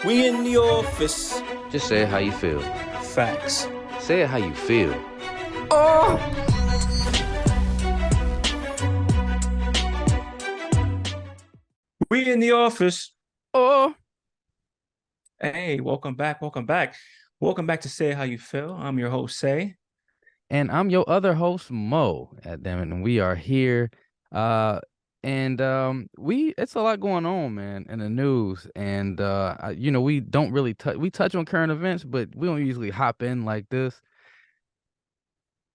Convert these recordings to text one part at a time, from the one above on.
We in the office. Just say it how you feel. Facts. Say it how you feel. Oh, we in the office. Oh, Hey, welcome back. Welcome back. Welcome back to Say How You Feel. I'm your host, Say. and I'm your other host, Mo. Damn it, and we are here. Uh, we it's a lot going on, man, in the news. And we don't really touch on current events, but we don't usually hop in like this.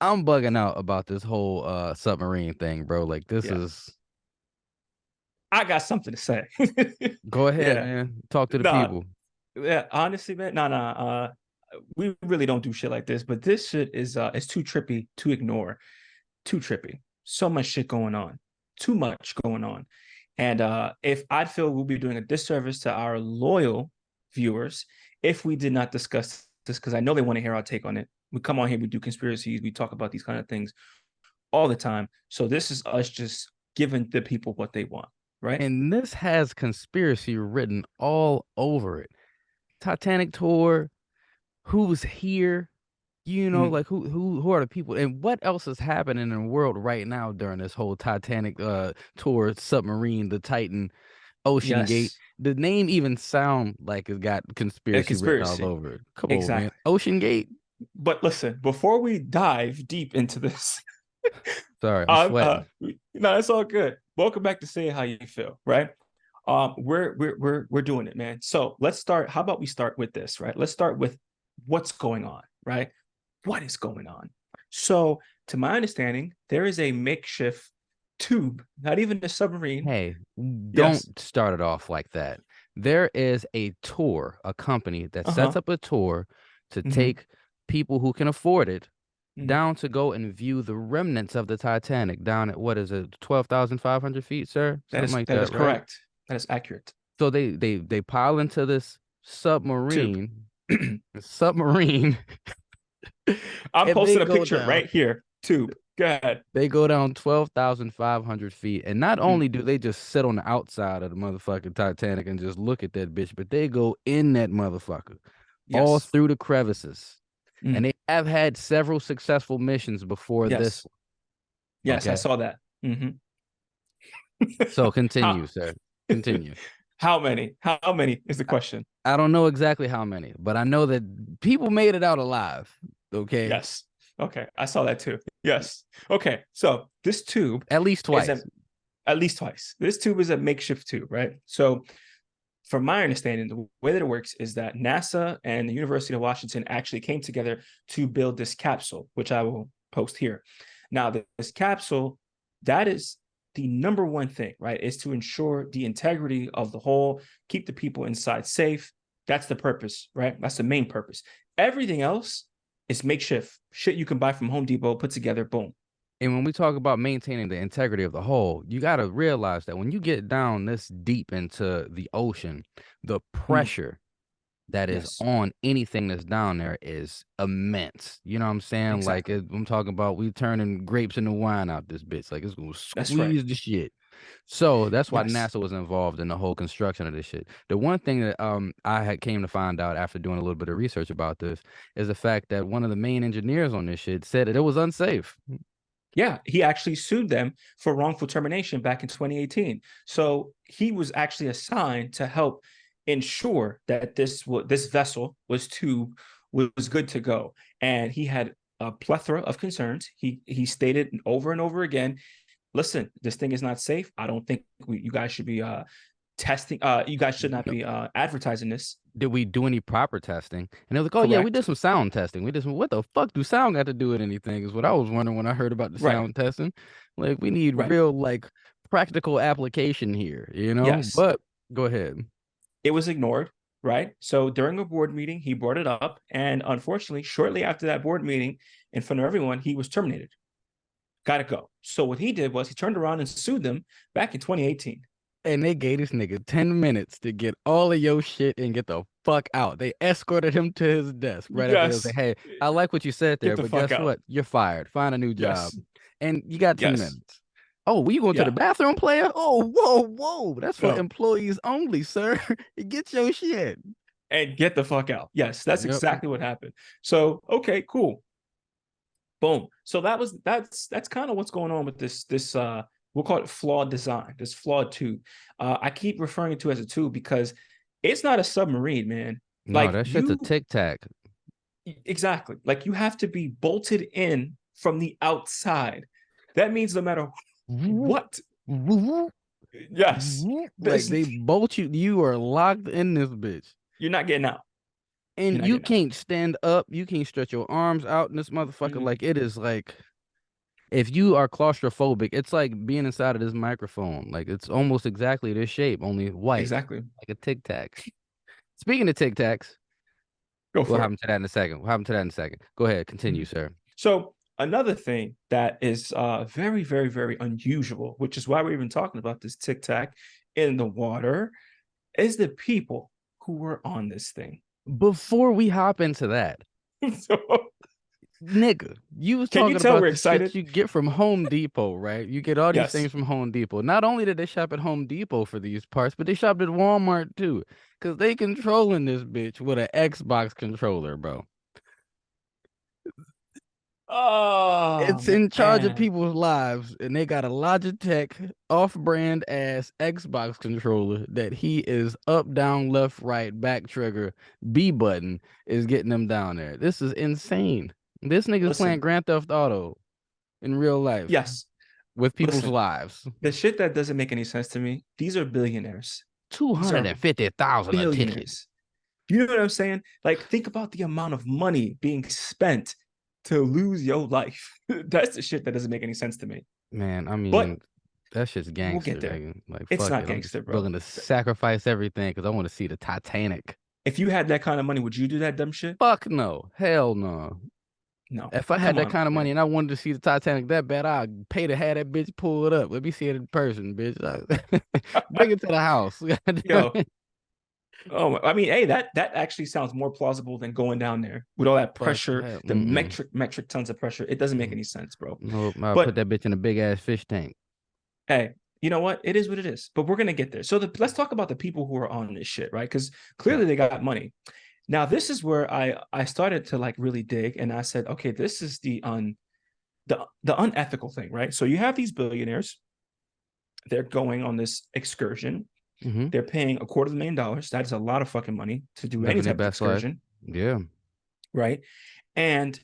I'm bugging out about this whole submarine thing, bro. Like this Yeah, is I got something to say. Go ahead, Yeah. man. Talk to the Nah, people. yeah, honestly, man, nah. We really don't do shit like this, but this shit is too trippy to ignore. Too trippy. So much shit going on. Too much going on. And if I feel we'll be doing a disservice to our loyal viewers if we did not discuss this, because I know they want to hear our take on it. We come on here, we do conspiracies, we talk about these kind of things all the time. So this is us just giving the people what they want, right? And this has conspiracy written all over it. Titanic tour, who's here, Mm, like who are the people and what else is happening in the world right now during this whole Titanic tour, submarine, the Titan, Ocean Gate. yes, The name even sound like it's got a conspiracy written all conspiracy. over it. Come on, man. Exactly. Ocean Gate. But listen, before we dive deep into this, Sorry, I'm sweating. no, it's all good. Welcome back to Say How You Feel, right? We're doing it, man. So let's start. How about we start with this, right? Let's start with what's going on, right? What is going on? So, to my understanding, there is a makeshift tube, not even a submarine. Hey, Yes. don't start it off like that. There is a tour, a company that sets Uh-huh. up a tour to Mm-hmm. take people who can afford it Mm-hmm. down to go and view the remnants of the Titanic down at what is it, 12,500 feet, sir? That Something is like that is that, right? correct. That is accurate. So they pile into this Tube. submarine, submarine, I'm and they posting a go picture down. right here. Tube. Go ahead. They go down 12,500 feet. And not Mm. only do they just sit on the outside of the motherfucking Titanic and just look at that bitch, but they go in that motherfucker all Yes. through the crevices. And Mm. they have had several successful missions before this Yes. one. Yes, I Okay. saw that. Mm-hmm. So continue, how sir. Continue. how many? How many is the question? I don't know exactly how many, but I know that people made it out alive. Okay. Yes. Okay, I saw that too. Yes. Okay, so this tube At least is a twice. at least twice. This tube is a makeshift tube, right? So, from my understanding, the way that it works is that NASA and the University of Washington actually came together to build this capsule, which I will post here. Now, this capsule, that is the number one thing, right? Is to ensure the integrity of the hull, keep the people inside safe. That's the purpose, right? That's the main purpose. Everything else is makeshift shit you can buy from Home Depot, put together, boom. And when we talk about maintaining the integrity of the whole, you got to realize that when you get down this deep into the ocean, the Mm, pressure that is yes, on anything that's down there is immense. You know what I'm saying? Like exactly. I'm talking about we turning grapes into wine out this bitch. Like it's gonna That's right. squeeze the shit. So that's why Yes. NASA was involved in the whole construction of this shit. The one thing that I had came to find out after doing a little bit of research about this is the fact that one of the main engineers on this shit said that it was unsafe. Yeah, he actually sued them for wrongful termination back in 2018. So he was actually assigned to help ensure that this vessel was good to go, and he had a plethora of concerns. He stated over and over again, "Listen, this thing is not safe. I don't think you guys should be testing. You guys should not be advertising this." Did we do any proper testing? And they're like, oh yeah, we Correct. did some sound testing. We did some, what the fuck do sound got to do with anything? Is what I was wondering when I heard about the Right. sound testing. Like we need Right. real like practical application here, you know? Yes. But go ahead. It was ignored, right? So during a board meeting, he brought it up. And unfortunately, shortly after that board meeting, in front of everyone, he was terminated. Got to go. So what he did was he turned around and sued them back in 2018. And they gave this nigga 10 minutes to get all of your shit and get the fuck out. They escorted him to his desk right after they was like, Yes. hey, I like what you said Get there, the but fuck guess out. what? You're fired. Find a new job. Yes. And you got 10 Yes. minutes. Oh, were you going to the Yeah. bathroom, player? Oh, whoa, whoa. That's for No. employees only, sir. Get your shit. and get the fuck out. Yes, that's Yep. exactly what happened. So, okay, cool. Boom. So that's kind of what's going on with this we'll call it flawed design, this flawed tube. I keep referring to it as a tube because it's not a submarine, man. No, Like that shit's a you tic tac. exactly. Like you have to be bolted in from the outside. That means no matter what, yes, Like this they bolt you, you are locked in this bitch. you're not getting out. You're And not you getting out. can't stand up, you can't stretch your arms out in this motherfucker. Mhm. Like it is like if you are claustrophobic, it's like being inside of this microphone. Like it's almost exactly this shape, only white, Exactly. like a tic tac. Speaking of tic tacs, Go we'll for it. happen to that in a second. We'll happen to that in a second. Go ahead, continue, Mhm. sir. So another thing that is very, very, very unusual, which is why we're even talking about this tic tac in the water, is the people who were on this thing. Before we hop into that, So, nigga, you was can you talking tell about we're the shit excited? you get from Home Depot, right? You get all these Yes. things from Home Depot. Not only did they shop at Home Depot for these parts, but they shopped at Walmart too. Cause they controlling this bitch with an Xbox controller, bro. Oh It's in charge of man. people's lives, and they got a Logitech off-brand ass Xbox controller that he is up, down, left, right, back trigger, B button is getting them down there. This is insane. This nigga's playing Listen, Grand Theft Auto in real life yes. with people's Listen, lives. the shit that doesn't make any sense to me, these are billionaires. Two These hundred are and fifty thousand a ticket, billionaires. You know what I'm saying? Like, think about the amount of money being spent to lose your life. That's the shit that doesn't make any sense to me. man. I But mean, that shit's we'll get gangster, there. nigga. Like, It's fuck not it. I'm just gangster, bro. willing to sacrifice everything because I want to see the Titanic. If you had that kind of money, would you do that dumb shit? Fuck no, hell no. No. If I had Come that on, kind of money man. and I wanted to see the Titanic that bad, I'd pay to have that bitch pull it up. Let me see it in person, bitch. Bring it to the house. Yo. Oh, I mean, hey, that actually sounds more plausible than going down there with all that Fuck pressure, that. the Mm-mm. metric tons of pressure. It doesn't make any sense, bro. Nope. I'll put But that bitch in a big ass fish tank. hey, you know what? It is what it is. But we're gonna get there. So let's talk about the people who are on this shit, right? Because Yeah. clearly they got money. Now, this is where I started to like really dig, and I said, okay, this is the unethical thing, right? So you have these billionaires, they're going on this excursion. Mm-hmm. They're paying $250,000. That is a lot of fucking money to do any Living their type of best life. excursion, Yeah. right? And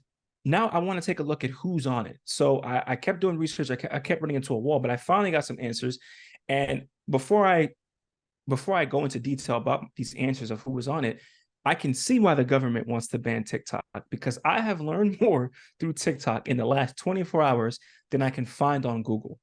now I want to take a look at who's on it. So I kept doing research. I kept running into a wall, but I finally got some answers. And before I go into detail about these answers of who was on it, I can see why the government wants to ban TikTok because I have learned more through TikTok in the last 24 hours than I can find on Google.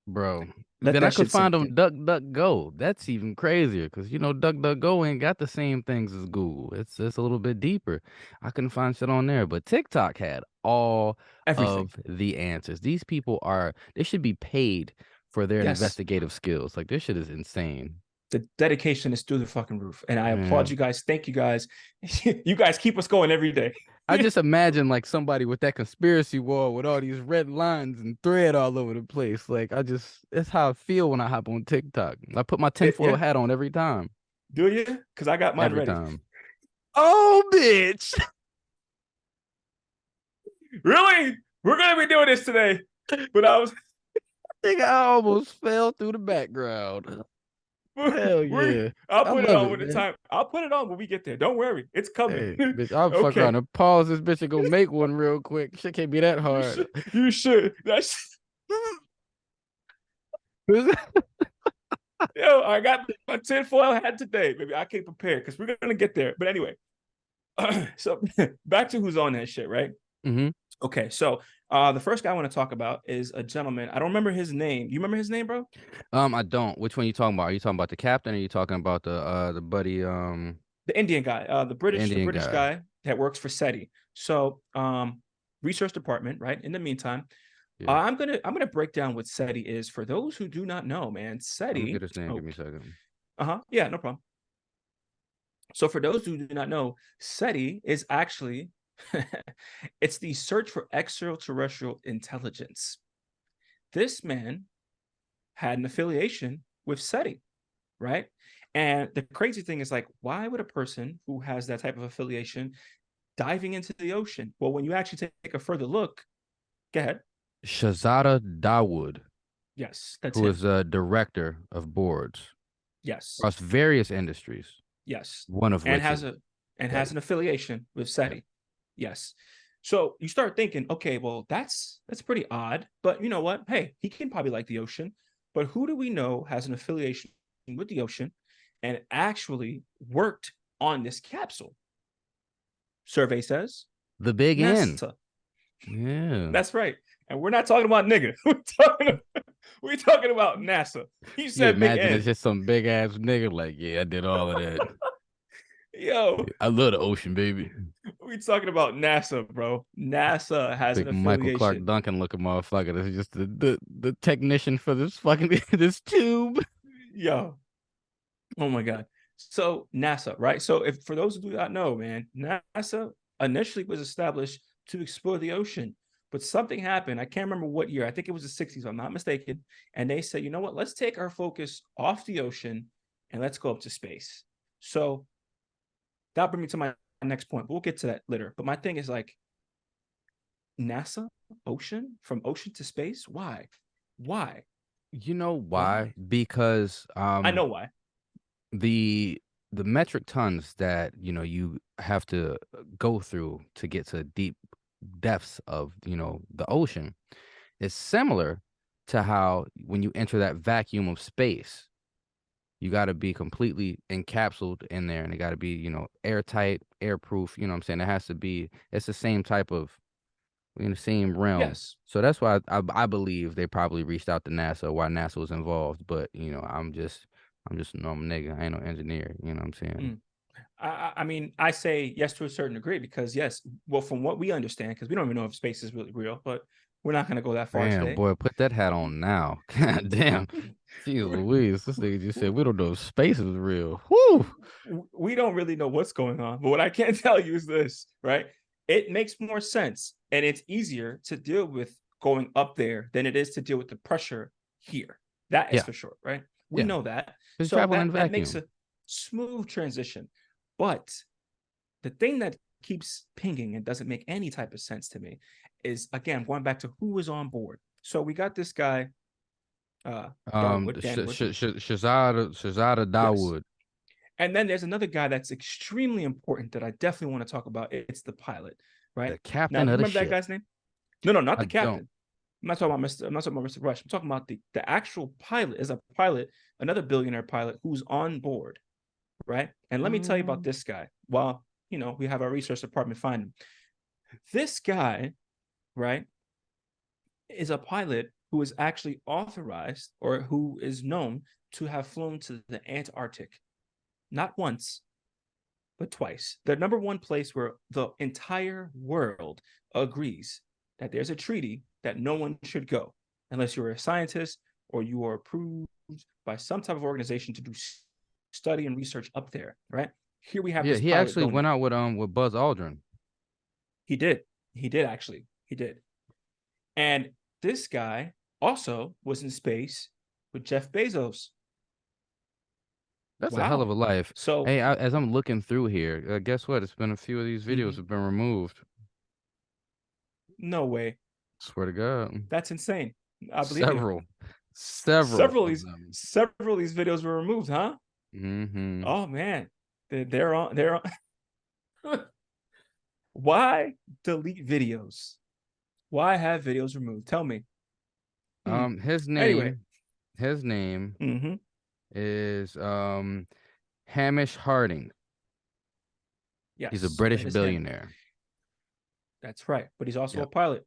Bro. Let Then I that could shit find sink them in. DuckDuckGo. That's even crazier because you know DuckDuckGo ain't got the same things as Google. It's a little bit deeper. I couldn't find shit on there, but TikTok had all Everything. of the answers. These people are they should be paid for their Yes. investigative skills. Like this shit is insane. The dedication is through the fucking roof. And I applaud Man. you guys. Thank you guys. You guys keep us going every day. I just imagine like somebody with that conspiracy wall with all these red lines and thread all over the place. Like I just that's how I feel when I hop on TikTok. I put my tinfoil Yeah. hat on every time. Do you? Because I got mine Every ready. time. Oh bitch. Really? We're gonna be doing this today. But I was Think I almost fell through the background. Hell we're yeah. I'll I put it love on it, when the man. time. I'll put it on when we get there. Don't worry. It's coming. Hey, bitch, I'll fuck around Okay. and pause this bitch and go make one real quick. Shit can't be that You hard. should. You should. That's yo, I got my tinfoil hat today, baby. I came prepared because we're gonna get there. But anyway, so back to who's on that shit, right? Mm-hmm. Okay, so the first guy I want to talk about is a gentleman. I don't remember his name. You remember his name, bro? I don't. Which one you talking about? Are you talking about the captain or are you talking about the buddy The Indian guy, the the British, the Indian British guy? guy that works for SETI. So, research department, right? In the meantime, Yeah. I'm gonna break down what SETI is for those who do not know, man. Let me SETI. get his name. Oh, Give me a second. yeah, no problem. So, for those who do not know, SETI is actually it's the search for extraterrestrial intelligence. This man had an affiliation with SETI, right? And the crazy thing is like, why would a person who has that type of affiliation diving into the ocean? Well, when you actually take a further look, go ahead. Shahzada Dawood, Yes, that's who him. is a director of boards Yes, across various industries, yes, one of and which has is a and has SETI. an affiliation with Yeah. SETI. Yes. So you start thinking, okay, well, that's pretty odd, but you know what? Hey, he can probably like the ocean, but who do we know has an affiliation with the ocean and actually worked on this capsule? Survey says The Big N. NASA. Yeah. That's right. And we're not talking about nigga. We're talking about NASA. He You said big imagine it's N. just some big ass nigga like, yeah, I did all of that. Yo, I love the ocean, baby. we talking about NASA, bro. NASA has an Big Michael Clark affiliation. Duncan looking motherfucker. This is just the technician for this fucking this tube. Yo, oh my God. So NASA, right? So if for those who do not know, man, NASA initially was established to explore the ocean, but something happened. I can't remember what year. I think it was the 60s, if I'm not mistaken. And they said, you know what? Let's take our focus off the ocean and let's go up to space. So that brings me to my next point. We'll get to that later. But my thing is like NASA, ocean, from ocean to space. Why? Why? You know why? Why? Because I know why. the the metric tons that you have to go through to get to deep depths of the ocean is similar to how when you enter that vacuum of space, you got to be completely encapsulated in there, and it got to be airtight, airproof. You know what I'm saying? It has to be. It's the same type of in the same realm. Yes. So that's why I believe they probably reached out to NASA, why NASA was involved. But I'm just a normal nigga. I ain't no engineer. You know what I'm saying? Mm. I mean, I say yes to a certain degree because yes, well, from what we understand, because we don't even know if space is really real, but we're not going to go that far Damn, today. boy, put that hat on now. God damn. Jeez Louise, this nigga just said we don't know if space is real. Whoo! We don't really know what's going on, but what I can tell you is this, right? It makes more sense and it's easier to deal with going up there than it is to deal with the pressure here. That is Yeah, for sure, right? We yeah. know that. Because So traveling in that makes vacuum. a smooth transition. But the thing that keeps pinging and doesn't make any type of sense to me is again going back to who was on board. So we got this guy, Danwood. Shazada Yes. Dawood, And then there's another guy that's extremely important that I definitely want to talk about. It's the pilot, right? the Now, captain do you of the remember that ship. guy's name? No, no, not I the don't. captain. I'm not talking about Mr. Rush. I'm talking about the actual pilot. Is a pilot, another billionaire pilot who's on board, right? And let me tell you about Um, this guy. While we have our research department find him. This guy, right, is a pilot who is actually authorized or who is known to have flown to the Antarctic, not once, but twice. The number one place where the entire world agrees that there's a treaty that no one should go unless you're a scientist or you are approved by some type of organization to do study and research up there, right? Here we have yeah, this he pilot actually going went there. out with Buzz Aldrin. He did. He did actually. He did. And this guy also was in space with Jeff Bezos. That's a hell of Wow. a life. So, Hey, as I'm looking through here, guess what? It's been a few of these videos mhm, have been removed. no way. Swear to God, That's insane. I believe you. several, several Several of of these them. several of these videos were removed, huh? Hmm. Oh man. They're on why delete videos? Why have videos removed? Tell me. Hmm. His Anyway. name, his name Hmm. is Hamish Harding. He's a Yes, British that is him. billionaire. That's right. But he's also a Yep, pilot.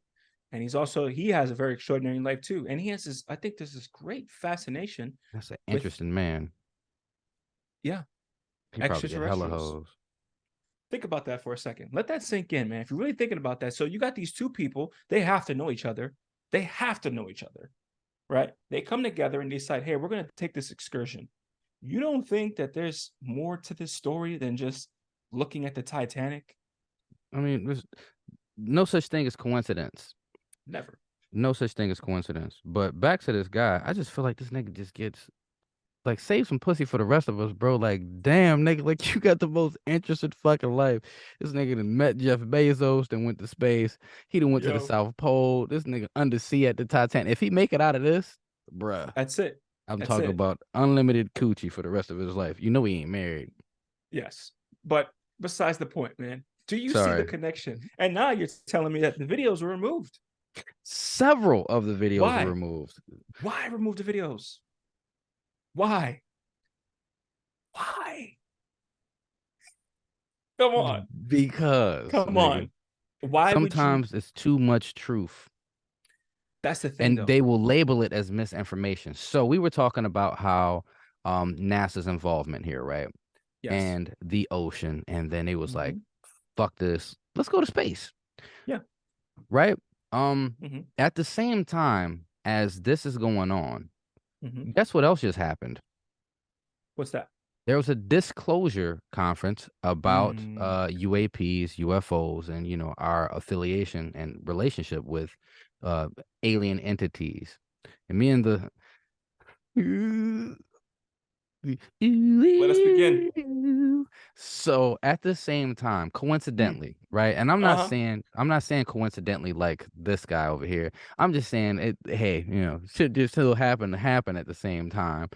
And he has a very extraordinary life too. And he has this, I think there's this great fascination that's an with, interesting man. yeah, He probably get hella extraterrestrials. hoes. Think about that for a second. Let that sink in, man. If you're really thinking about that. So you got these two people, they have to know each other. They have to know each other, right? They come together and decide, hey, we're going to take this excursion. You don't think that there's more to this story than just looking at the Titanic? I mean, there's no such thing as coincidence. Never. No such thing as coincidence. But back to this guy, I just feel like this nigga just gets like save some pussy for the rest of us, bro. Like, damn, nigga, like you got the most interesting fucking life. This nigga done met Jeff Bezos, then went to space. He done went to the Yo, South Pole. This nigga undersea at the Titanic. If he make it out of this, bruh, that's it. I'm That's talking it. about unlimited coochie for the rest of his life. You know he ain't married. Yes. But besides the point, man, do you see the Sorry. connection? And now you're telling me that the videos were removed. Several of the videos were Why? removed. Why remove the videos? Why? Why? Come on. Because, Come nigga, on. Why would you? sometimes it's too much truth. That's the thing, And though. they will label it as misinformation. So we were talking about how NASA's involvement here, right? Yes. And the ocean. And then it was like, Hmm. fuck this. Let's go to space. Yeah. Right? Hmm. At the same time as this is going on, Hmm. guess what else just happened? What's that? There was a disclosure conference about Mm. UAPs, UFOs, and our affiliation and relationship with uh alien entities. And me and the Let us begin. so at the same time, Mm. coincidentally, right? And Uh-huh. I'm not saying coincidentally like this guy over here. I'm just saying it, hey, shit just still happen at the same time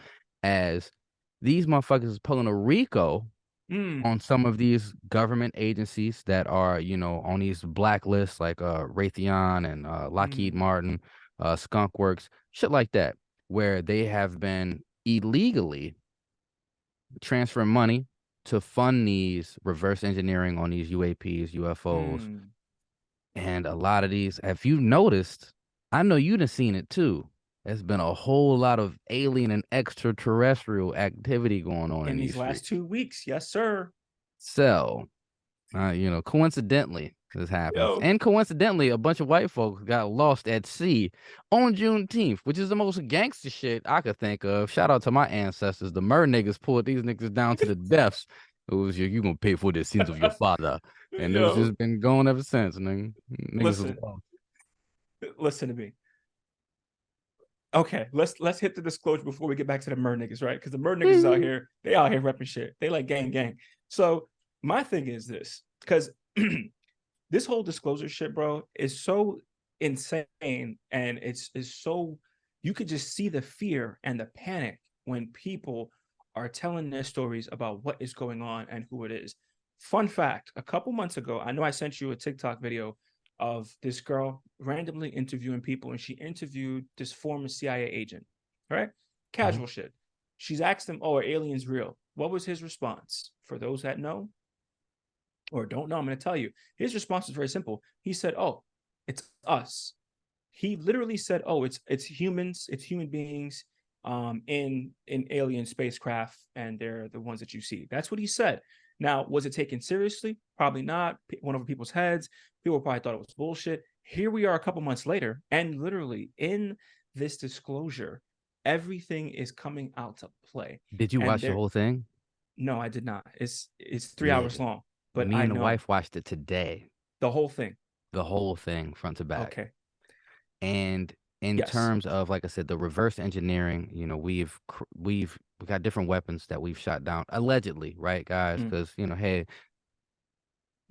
as these motherfuckers is pulling a Rico Mm. on some of these government agencies that are, on these blacklists like Raytheon and Lockheed Mm. Martin, Skunk Works, shit like that, where they have been illegally transferring money to fund these reverse engineering on these UAPs, UFOs. Mm. And a lot of these, if you've noticed, I know you've seen it too. There's been a whole lot of alien and extraterrestrial activity going on in In these these last streets. 2 weeks, yes, sir. So, coincidentally, this happens. Yo. And coincidentally, a bunch of white folks got lost at sea on Juneteenth, which is the most gangster shit I could think of. Shout out to my ancestors. The mer niggas pulled these niggas down to the deaths. It was you gonna pay for the sins of your father. And it was Yo. just been going ever since, nigga. Niggas was Listen. lost. Listen to me. Okay, let's hit the disclosure before we get back to the mer niggas, right? Because the mer niggas is out here, they out here repping shit. They like gang gang. So my thing is this, because this whole disclosure shit, bro, is so insane, and it's so you could just see the fear and the panic when people are telling their stories about what is going on and who it is. Fun fact: a couple months ago, I know I sent you a TikTok video of this girl randomly interviewing people, and she interviewed this former CIA agent, right? Mhm. Casual shit. She's asked him, "Oh, are aliens real?" What was his response? For those that know, or don't know, I'm going to tell you. His response was very simple. He said, "Oh, it's us." He literally said, "Oh, it's humans, it's human beings in alien spacecraft, and they're the ones that you see." That's what he said. Now, was it taken seriously? Probably not. Went over people's heads. People probably thought it was bullshit. Here we are a couple months later, and literally in this disclosure, everything is coming out to play. Did you And watch the there, whole thing? no, I did not. It's 3 hours Yeah. long, but Me I and the know wife watched it today. the whole thing. The whole thing, front to back. Okay. And in Yes. terms of, like I said, the reverse engineering, we got different weapons that we've shot down allegedly, right, guys? Mm. Because hey,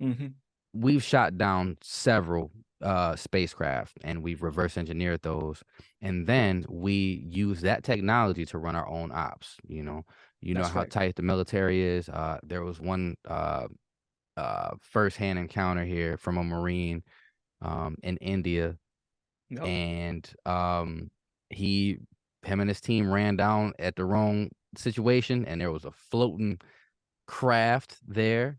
Mm-hmm. we've shot down several spacecraft and we've reverse engineered those, and then Correct. we use that technology to run our own ops. You know That's how right. tight the military is. There was one first-hand encounter here from a Marine in India, Yep. and he him and his team ran down at the wrong situation, and there was a floating craft there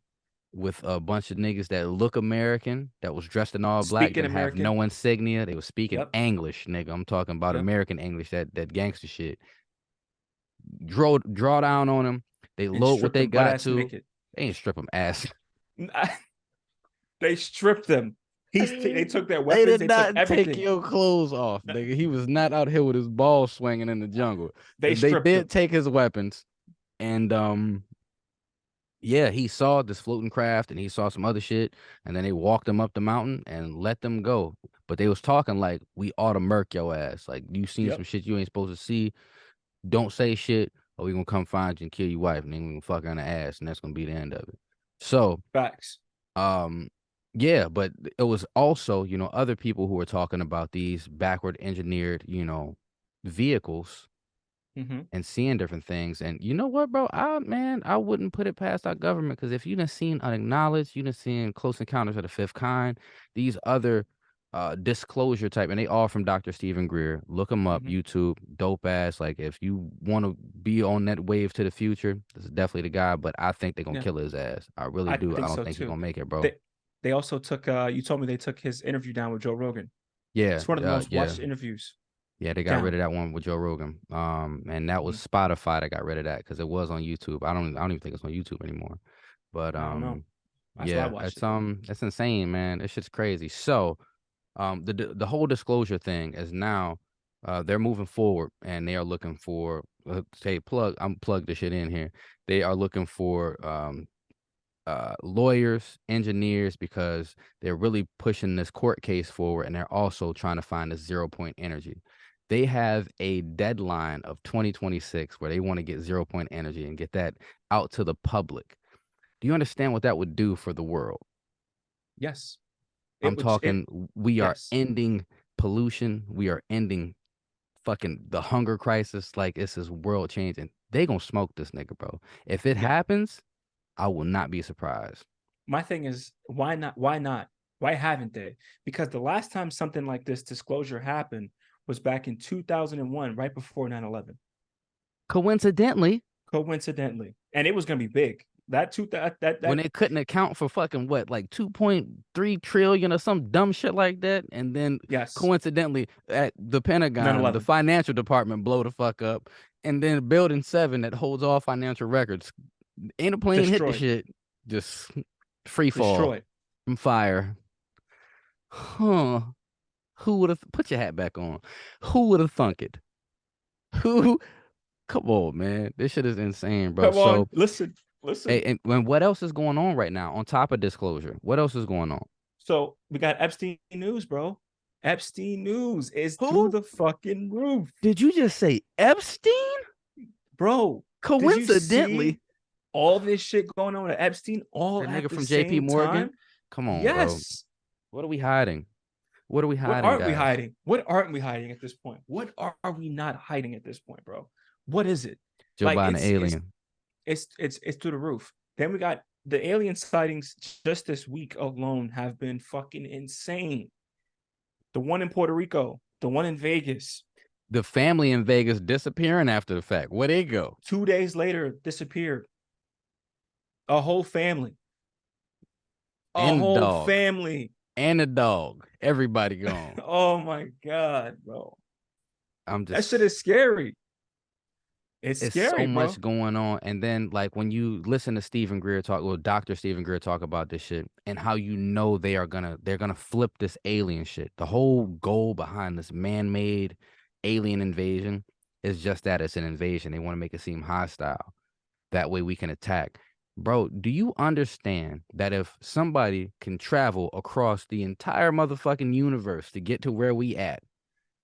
with a bunch of niggas that look American, that was dressed in all black, Speaking didn't have American. no insignia. They was speaking Yep. English, nigga. I'm talking about Yep. American English, that gangster shit. Draw down on them. They And load what stripped they them butt got ass to. naked. They ain't strip them ass. They stripped them. They took their They weapons. did They took not take everything. your clothes off, nigga. He was not out here with his balls swinging in the jungle. They They stripped did them. take his weapons, and yeah, he saw this floating craft and he saw some other shit, and then they walked him up the mountain and let them go. But they was talking like, we ought to murk your ass. Like, you seen some Yep. shit you ain't supposed to see. Don't say shit, or we gonna come find you and kill your wife, and then we gonna fuck her in the ass, and that's gonna be the end of it. So, Facts. um, yeah, but it was also, other people who were talking about these backward engineered, vehicles Mm-hmm. and seeing different things. And you know what, bro? I wouldn't put it past our government, because if you done seen Unacknowledged, you done seen Close Encounters of the Fifth Kind, these other disclosure type, and they all from Dr. Stephen Greer. Look them up, Mm-hmm. YouTube, dope ass. Like, if you want to be on that wave to the future, this is definitely the guy. But I think they're gonna Yeah, kill his ass. I really I do. I think don't so think he's too. gonna make it, bro. They they also took you told me they took his interview down with Joe Rogan. Yeah, It's one of the most yeah. watched interviews Yeah, they got rid down. of that one with Joe Rogan. And that was Mhm. Spotify that got rid of that, because it was on YouTube. I don't even think it's on YouTube anymore. But I don't know. That's why I yeah, watched it. it's insane, man. This shit's crazy. So, the whole disclosure thing is now, they're moving forward, and they are looking for, say, I'm plug this shit in here. They are looking for lawyers, engineers, because they're really pushing this court case forward, and they're also trying to find this 0 point energy. They have a deadline of 2026 where they want to get 0 point energy and get that out to the public. Do you understand what that would do for the world? Yes. I'm It would it talking, we are yes. ending pollution. We are ending fucking the hunger crisis. Like, this is world changing. They gonna smoke this nigga, bro. If it Yeah. happens, I will not be surprised. My thing is why not? Why not? Why haven't they? Because the last time something like this disclosure happened was back in 2001, right before 9/11. Coincidentally, Coincidentally. And it was going to be big. That two when that they couldn't account for fucking what, like 2.3 trillion or some dumb shit like that, and then yes, coincidentally at the Pentagon, the 9/11. financial department blow the fuck up, and then Building 7 that holds all financial records, ain't a plane hit the Destroyed. shit, just free fall Destroyed. from fire. Huh? Who would have put your hat back on? Who would have thunk it? Who? Come on, man, this shit is insane, bro. Come on, So, listen. hey, Listen. and what else is going on right now on top of disclosure? What else is going on? So we got Epstein news, bro. Epstein news is through Who the fucking roof. did you just say? Epstein? Bro, did you Coincidentally, see all this shit going on with Epstein all that at nigga the from JP same Morgan. time? Come on, bro. Yes. What are we hiding? What are we What hiding, aren't we guys? hiding? What aren't we hiding at this point? What are we not hiding at this point, bro? What is it? Joe Like Biden, it's it's alien. it's it's it's through the roof. Then we got the alien sightings just this week alone have been fucking insane. The one in Puerto Rico, the one in Vegas, The family in Vegas disappearing after the fact. Where they go? 2 days later disappeared. A whole family. A And the whole dog. family. And the dog. Everybody gone. Oh my god, bro. I'm That shit just is scary. It's It's so scary, bro. much going on. And then, like, when you listen to Stephen Greer talk, well, Dr. Stephen Greer talk about this shit, and how they're gonna flip this alien shit. The whole goal behind this man-made alien invasion is just that, it's an invasion. They want to make it seem hostile. That way we can attack. Bro, do you understand that if somebody can travel across the entire motherfucking universe to get to where we at,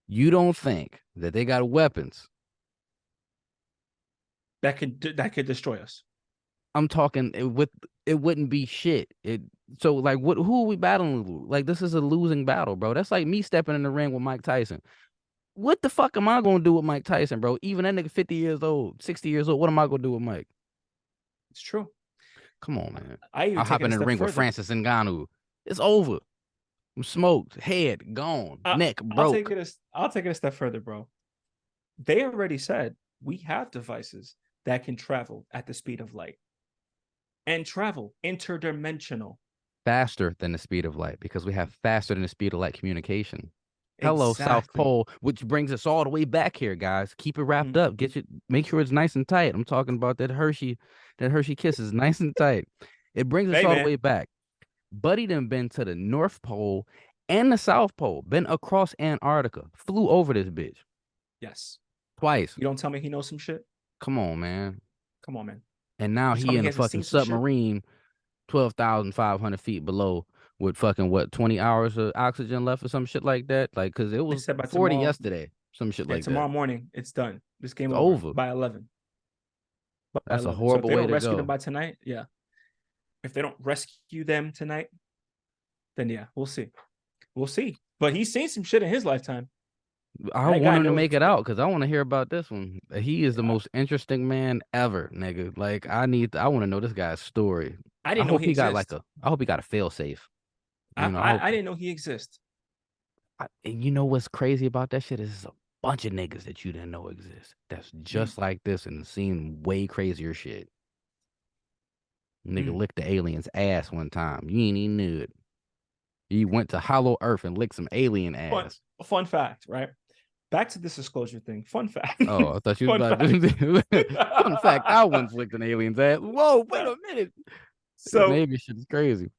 you don't think that they got weapons? That could destroy us. I'm talking it wouldn't be shit. So, like, who are we battling? Like, this is a losing battle, bro. That's like me stepping in the ring with Mike Tyson. What the fuck am I gonna do with Mike Tyson, bro? Even that nigga 50 years old, 60 years old. What am I gonna do with Mike? It's true. Come on, man. I even I'll take hop it in a the step ring with further. Francis Ngannou. It's over. I'm smoked, head gone, I, neck I'll take broke. it I'll take it a step further, bro. They already said we have devices that can travel at the speed of light and travel interdimensional. Faster than the speed of light, because we have faster than the speed of light communication. Hello, South Exactly. Pole, which brings us all the way back here, guys. Keep it wrapped Mhm. up. Make sure it's nice and tight. I'm talking about that Hershey kiss is nice and tight. It brings us Hey all the man. way back. Buddy done been to the North Pole and the South Pole, been across Antarctica, flew over this bitch Yes. twice. You don't tell me he knows some shit. Come on, man. Come on, man. And now You tell he me in he a hasn't fucking seen some shit. submarine 12,500 feet below, with fucking what, 20 hours of oxygen left or some shit like that. Like, cause it They was said by 40 tomorrow. yesterday, some shit Yeah, like that. tomorrow morning it's done. This game It's over over. by 11. by That's a 11. So if horrible they way don't to rescue them go. by tonight, yeah. If they don't rescue them tonight, then yeah, we'll see. We'll see. But he's seen some shit in his lifetime. I That want guy him to knows. make it out because I want to hear about this one. He is the Yeah, most interesting man ever, nigga. Like I want to know this guy's story. I didn't know he exists. I hope he got a fail safe. I, You know, I hope. I I didn't know he exists. And you know what's crazy about that shit is a bunch of niggas that you didn't know exist. That's Mm, just like this and seen way crazier shit. Nigga mm. licked the alien's ass one time. You ain't even knew it. He went to Hollow Earth and licked some alien Fun ass. fun fact, right? Back to this disclosure thing. Fun fact. Oh, I thought you was Fun about fact. to. Fun fact: I once licked an alien's ass. Whoa, wait No. a minute. The So Navy shit is crazy.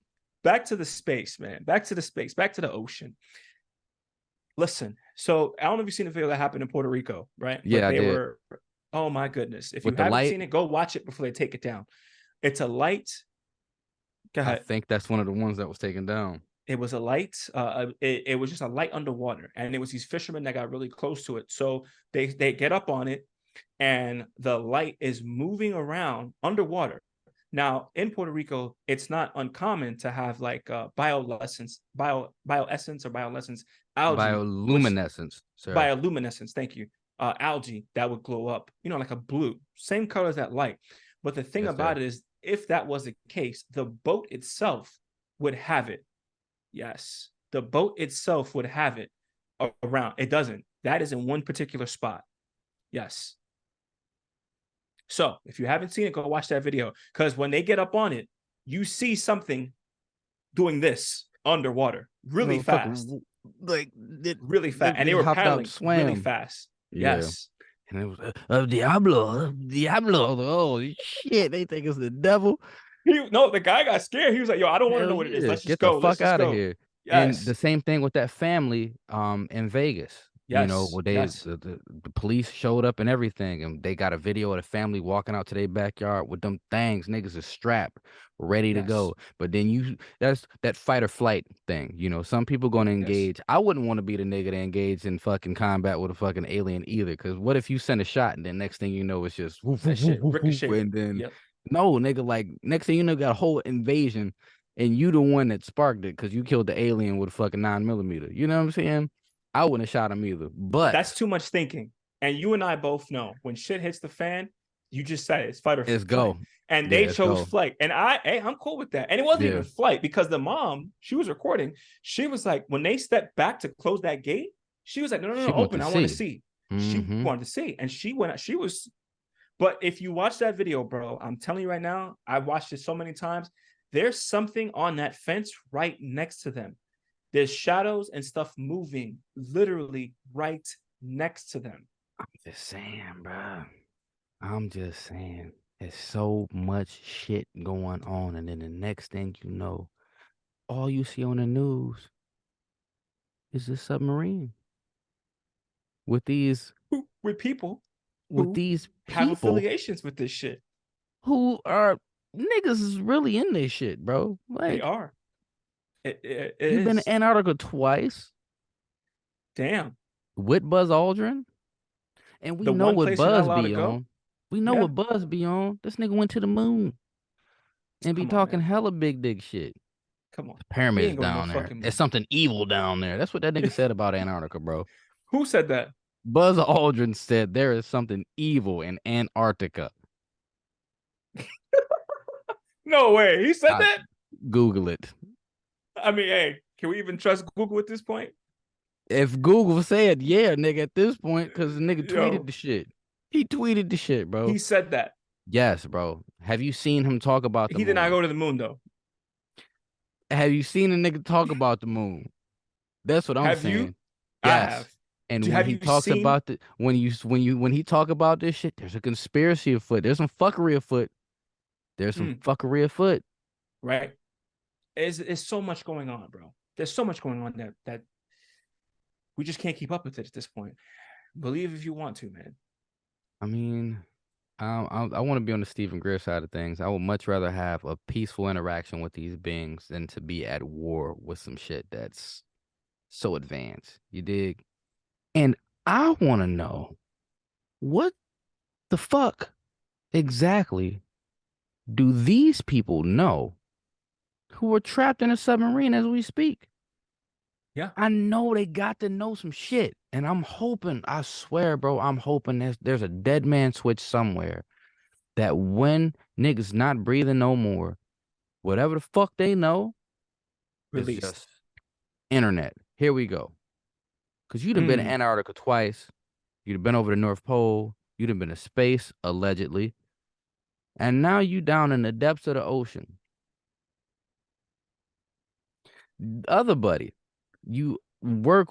back to the space, man. Back to the space. Back to the ocean. Listen. So I don't know if you've seen the video that happened in Puerto Rico, right? But Yeah, I they did. were, oh my goodness. If you With the haven't light, seen it, go watch it before they take it down. It's a light. Go I ahead. think that's one of the ones that was taken down. It was a light. It was just a light underwater, and it was these fishermen that got really close to it. So they get up on it, and the light is moving around underwater. Now in Puerto Rico, it's not uncommon to have like bioessence or bioluminescence algae, which Bioluminescence, sir. bioluminescence. Thank you. Algae that would glow up, like a blue, same color as that light. But the thing Yes, sir. about it is, if that was the case, the boat itself would have it. Yes, the boat itself would have it around. It doesn't. That is in one particular spot. Yes. So if you haven't seen it, go watch that video. Because when they get up on it, you see something doing this underwater really fast, Motherfucker, like really fast. And they they were hopped out and paddling really swam. fast. Yeah. Yes. And it was Diablo, Diablo. Oh shit, they think it's the devil. No, the guy got scared. He was like, yo, I don't want to Hell know what it is. yeah, Let's just get the go. Let's fuck just out of go. here. And the Yes. same thing with that family in Vegas. You know, Yes. where Yes. the police showed up and everything, and they got a video of the family walking out to their backyard with them things. Niggas is strapped, ready to Yes. go. But then that's that fight or flight thing. You know, some people gonna Yes. engage. I wouldn't want to be the nigga to engage in fucking combat with a fucking alien either. Cause what if you send a shot and then next thing you know it's just woof, That woof, woof, shit woof, woof, ricocheted. and then Yep. no nigga, like next thing you know got a whole invasion and you the one that sparked it because you killed the alien with a fucking 9mm. You know what I'm saying? I wouldn't have shot him either. But That's too much thinking. And you and I both know when shit hits the fan, you just said it's fight or it's flight. go. And Yeah, they it's chose go. flight. And I'm cool with that. And it wasn't Yeah. even flight because the mom, she was recording. She was like, when they stepped back to close that gate, she was like, no, no, She no, went open. to I want to see. see. She Mm-hmm. wanted to see. And she went, she was, but if you watch that video, bro, I'm telling you right now, I've watched it so many times. There's something on that fence right next to them. There's shadows and stuff moving literally right next to them. I'm just saying, bro. I'm just saying. There's so much shit going on. And then the next thing you know, all you see on the news is this submarine with these With people with who these have people affiliations with this shit. who are niggas is really in this shit, bro. They Like are. It you've been to is. Antarctica twice Damn. with Buzz Aldrin, and we The know one what place you're not Buzz allowed to be go. on. We know Yeah. what Buzz be on. This nigga went to the moon and be Come on, talking man. hella big dick shit. Come on. The He pyramids ain't going to no down there. fucking There's moon. something evil down there. That's what that nigga said about Antarctica, bro. Who said that? Buzz Aldrin said there is something evil in Antarctica. No way. He said I that? Google it. I mean, hey, can we even trust Google at this point? If Google said, yeah, nigga, at this point, because the nigga tweeted Yo, the shit. He tweeted the shit, bro. he said that. Yes, bro. Have you seen him talk about the He did not moon? go to the moon, though. Have you seen a nigga talk about the moon? That's what I'm Have you? saying. I Yes. have. And when Have he you talks seen? about the when he talk about this shit, there's a conspiracy afoot. There's some fuckery afoot. There's some fuckery afoot. Right. It's so much going on, bro. There's so much going on that we just can't keep up with it at this point. Believe if you want to, man. I mean, I want to be on the Stephen Greer side of things. I would much rather have a peaceful interaction with these beings than to be at war with some shit that's so advanced. You dig? And I want to know what the fuck exactly do these people know who are trapped in a submarine as we speak? Yeah, I know they got to know some shit. And I'm hoping, I swear, bro, I'm hoping there's a dead man switch somewhere that when niggas not breathing no more, whatever the fuck they know is released. just internet. Here we go. Cause you done been to Mm, Antarctica twice. You'd have been over the North Pole. You'd have been to space, allegedly. And now you down in the depths of the ocean. Other buddy, you work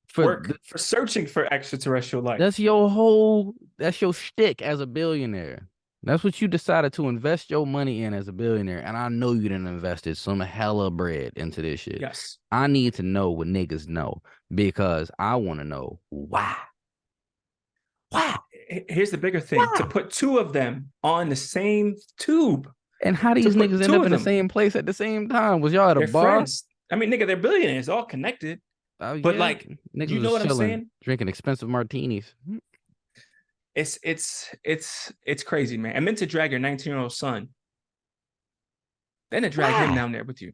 for work for searching for extraterrestrial life. that's your shtick as a billionaire. That's what you decided to invest your money in as a billionaire. And I know you didn't invested some hella bread into this shit. Yes. I need to know what niggas know because I want to know why. Why? Here's the bigger thing: to Why? put two of them on the same tube, And how to these put niggas end two up of in the them, same place at the same time? Was y'all at a they're bar? friends. I mean, nigga, they're billionaires, all connected. Oh But yeah, like, niggas you know was what I'm chilling, saying? drinking expensive martinis. It's crazy, man. I meant to drag your 19-year-old son, then to drag him Why? down there with you.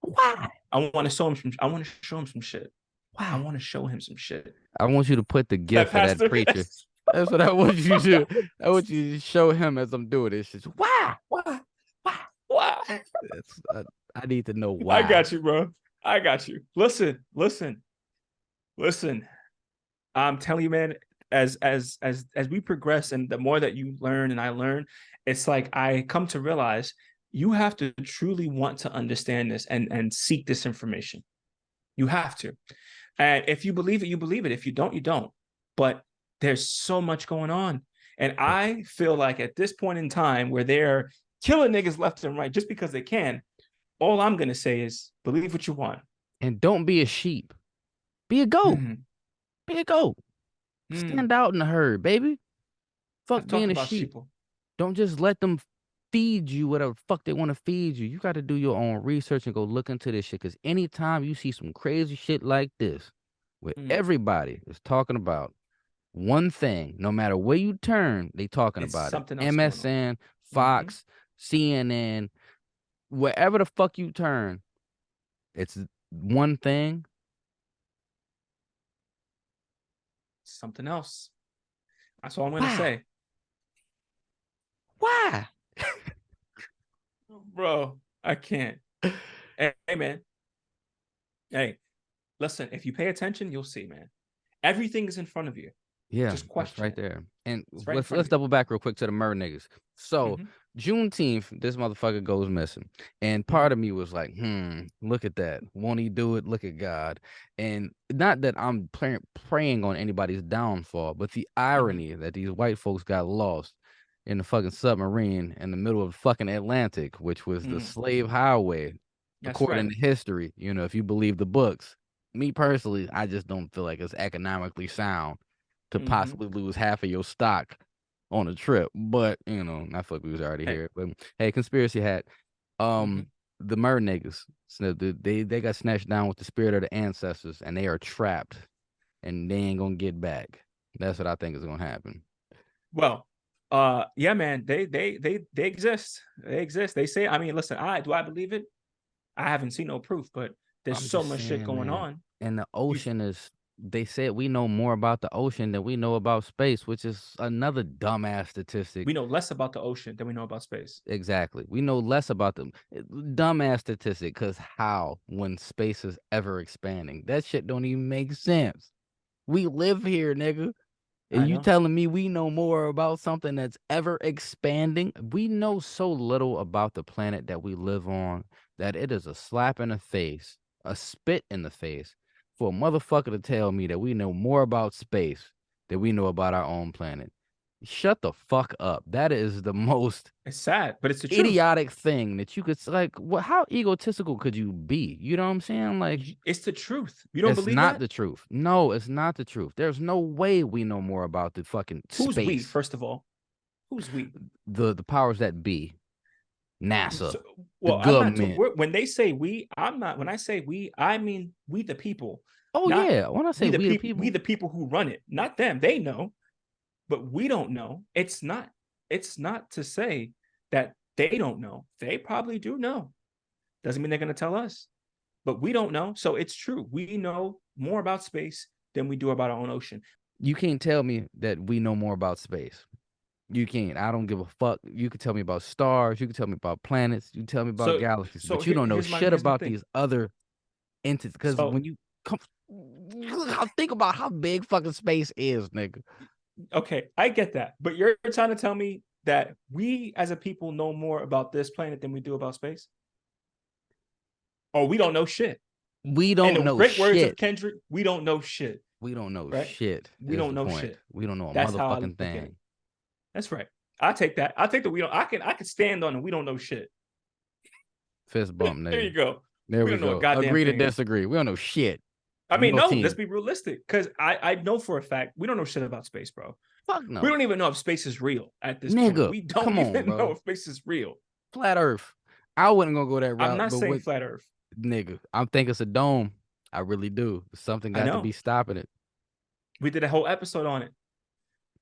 Why? I want to show him some. I want to show him some shit. I Why? want to show him some shit. I want you to put the That gift of that pastor. preacher. That's what I want you to do. I want you to show him as I'm doing this shit. Why? Why? Why? Why? It's, I need to know I why. got you, bro. I got you. Listen. I'm telling you, man. As we progress, and the more that you learn and I learn, it's like I come to realize you have to truly want to understand this and seek this information. You have to. And if you believe it, you believe it. If you don't, you don't. But there's so much going on. And I feel like at this point in time where they're killing niggas left and right just because they can, all I'm going to say is believe what you want. And don't be a sheep. Be a goat. Mm, Be a goat. mm. Stand out in the herd, baby. Fuck I've talked being a about sheep. sheeple. Don't just let them feed you whatever the fuck they want to feed you. You got to do your own research and go look into this shit. Because anytime you see some crazy shit like this, where Mm. everybody is talking about one thing, no matter where you turn, they talking It's about it. something else going on. MSN, Mm-hmm. Fox, CNN, wherever the fuck you turn, it's one thing. Something else. That's all I'm going to Why? say. Why? Bro, I can't. Hey, man. Hey, listen, if you pay attention, you'll see, man. Everything is in front of you. Yeah, Just it's question right it. there. And It's right in let's front let's of you. double back real quick to the Murr niggas. So Mm-hmm. Juneteenth, this motherfucker goes missing. And Mm-hmm. part of me was like, look at that. Won't he do it? Look at God. And not that I'm praying on anybody's downfall, but the Mm-hmm. irony that these white folks got lost in the fucking submarine in the middle of the fucking Atlantic, which was the Mm-hmm. slave highway, That's according right. to history, if you believe the books. Me personally, I just don't feel like it's economically sound to Mm-hmm. possibly lose half of your stock on a trip. But I thought we was already Hey. here. But hey, conspiracy hat. Mm-hmm. The mer niggas, so they got snatched down with the spirit of the ancestors, and they are trapped, and they ain't gonna get back. That's what I think is gonna happen. Well, yeah, man. They exist. They exist. They say. I mean, listen. I believe it? I haven't seen no proof, but there's I'm so just much shit saying, going man. on. And the You, ocean is. They said we know more about the ocean than we know about space, which is another dumbass statistic. we know less about the ocean than we know about space. Exactly. We know less about them. Dumbass statistic, because how when space is ever expanding? That shit don't even make sense. We live here, nigga. And I you know. telling me we know more about something that's ever expanding? We know so little about the planet that we live on that it is a slap in the face, a spit in the face for a motherfucker to tell me that we know more about space than we know about our own planet. Shut the fuck up. That is the most It's sad, but it's the truth. idiotic thing that you could like. What? How egotistical could you be? You know what I'm saying? Like, It's the truth. You don't it's believe not that? the truth. No, it's not the truth. There's no way we know more about the fucking Who's we? space. First of all, who's we? The powers that be, NASA, So, the well, I'm not. government. When they say we, I'm not. When I say we, I mean we the people, Oh not yeah, when I say we the we the people. We people, the people who run it, not them. They know, but we don't know. It's not. it's not to say that they don't know. They probably do know. Doesn't mean they're going to tell us, but we don't know. So it's true. We know more about space than we do about our own ocean. You can't tell me that we know more about space. You can't. I don't give a fuck. You can tell me about stars. You can tell me about planets. You can tell me about So galaxies, so but you don't know shit here's my about thing. these other entities. Because So when you come, think about how big fucking space is, nigga. okay, I get that, but you're trying to tell me that we as a people know more about this planet than we do about space, or we don't know shit. We In don't the know great words of shit. Kendrick, we don't know shit. We don't know Right? shit. We Is don't the know point? shit. We don't know a That's how I motherfucking look at it. thing. That's right. I take that. I take that we don't. I can stand on it. We don't know shit. Fist bump, There you nigga. go. There We we don't know a go. goddamn Agree to thing. disagree. We don't know shit. I mean, No no, let's team. be realistic. Because I know for a fact we don't know shit about space, bro. Fuck We no. don't even know if space is real at this point. Nigga, We don't come on, even know bro. if space is real. Flat Earth. I wasn't gonna go that I'm route, not but saying what, flat Earth. nigga? I'm thinking it's a dome. I really do. Something I got to know. be stopping it. We did a whole episode on it.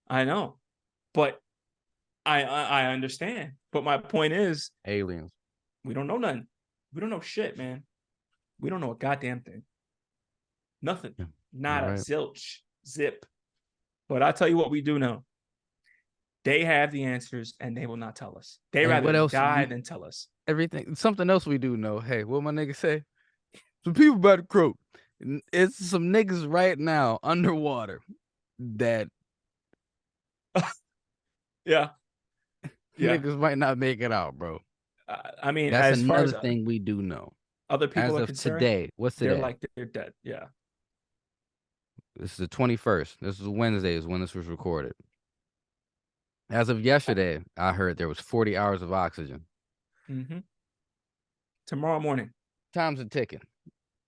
I know. But I understand. But my point is, Aliens. we don't know nothing. We don't know shit, man. We don't know a goddamn thing. Nothing. Yeah, you're Not a right. zilch. Zip. But I'll tell you what we do know. They have the answers and they will not tell us. They And rather what else? die than tell us. Everything. Something else we do know. Hey, what my nigga say? Some people about to croak. It's some niggas right now underwater that Yeah. Yeah. niggas might not make it out, bro. I mean, That's as far another as thing we do know. other people As are of concerned, today, what's they're today? like they're dead. Yeah. This is the 21st. This is Wednesday is when this was recorded. As of yesterday, I heard there was 40 hours of oxygen. Mm-hmm. Tomorrow morning. Time's a ticking.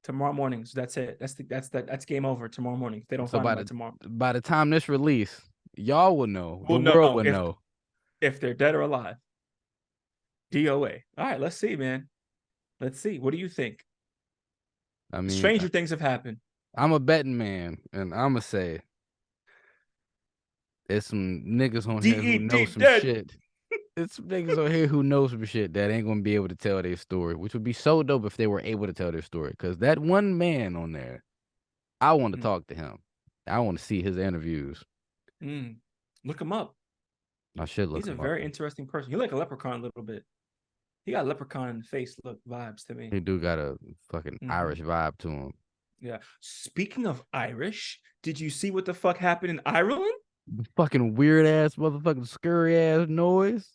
Tomorrow morning. So that's it. That's game over tomorrow morning. If they don't So find them by tomorrow. by the time this release, y'all will know. The We'll world know will know. if they're dead or alive. DOA. All right, let's see, man. Let's see. What do you think? I mean, Stranger things have happened. I'm a betting man, and I'ma say there's some niggas on here who know DED some dead. shit. It's some niggas on here who know some shit that ain't gonna be able to tell their story, which would be so dope if they were able to tell their story. Cause that one man on there, I want to talk to him. I want to see his interviews. Look him up. I should look He's a him up. very interesting person. He's like a leprechaun a little bit. He got leprechaun in the face look vibes to me. He do got a fucking Irish vibe to him. Yeah. Speaking of Irish, did you see what the fuck happened in Ireland? The fucking weird ass motherfucking scurry ass noise.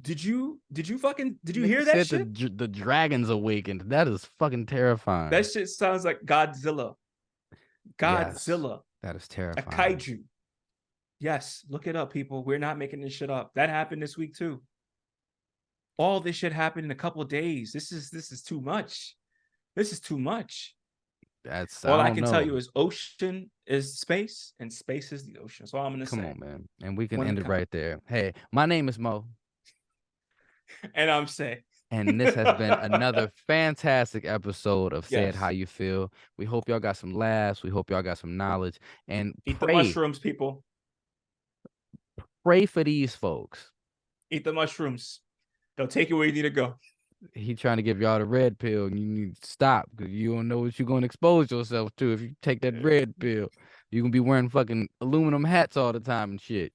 Did you Nigga hear that shit? The dragons awakened. That is fucking terrifying. That shit sounds like Godzilla. Godzilla. Yes, that is terrifying. A kaiju. Yes, look it up, people. We're not making this shit up. That happened this week too. All this shit happened in a couple of days. This is too much. This is too much. That's all I can tell you is ocean is space and space is the ocean. That's all I'm gonna say. Come on, man. And we can end it right there. Hey, my name is Mo. And I'm Say. And this has been another fantastic episode of Say It How You Feel. We hope y'all got some laughs. We hope y'all got some knowledge. And eat the mushrooms, people. Pray for these folks. Eat the mushrooms. They'll take you where you need to go. He trying to give y'all the red pill, and you need to stop because you don't know what you're going to expose yourself to if you take that red pill. You're going to be wearing fucking aluminum hats all the time and shit.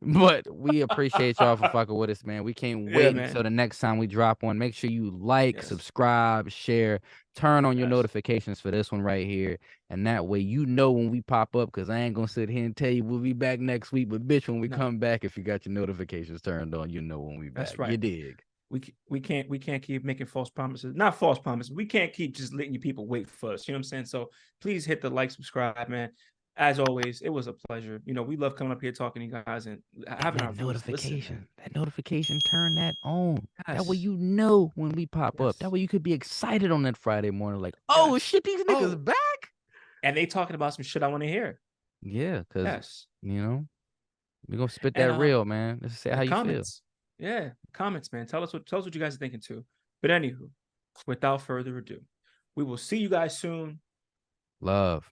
But we appreciate y'all for fucking with us, man. We can't wait until the next time we drop one. Make sure you like, subscribe, share, turn on your notifications for this one right here. And that way you know when we pop up, because I ain't going to sit here and tell you we'll be back next week. But bitch, when we come back, if you got your notifications turned on, you know when we back. That's right. You dig? We can't keep making false promises. Not false promises. We can't keep just letting you people wait for us. You know what I'm saying? So please hit the like, subscribe, man. As always, it was a pleasure. You know, we love coming up here talking to you guys and having our notification. That notification, turn that on. That way you know when we pop up. That way you could be excited on that Friday morning, like, oh shit, these niggas back. And they talking about some shit I want to hear. Yeah, because you know, we're gonna spit that real, man. Let's say how you comments. Feel. Yeah, comments, man. Tell us what you guys are thinking too. But anywho, without further ado, we will see you guys soon. Love.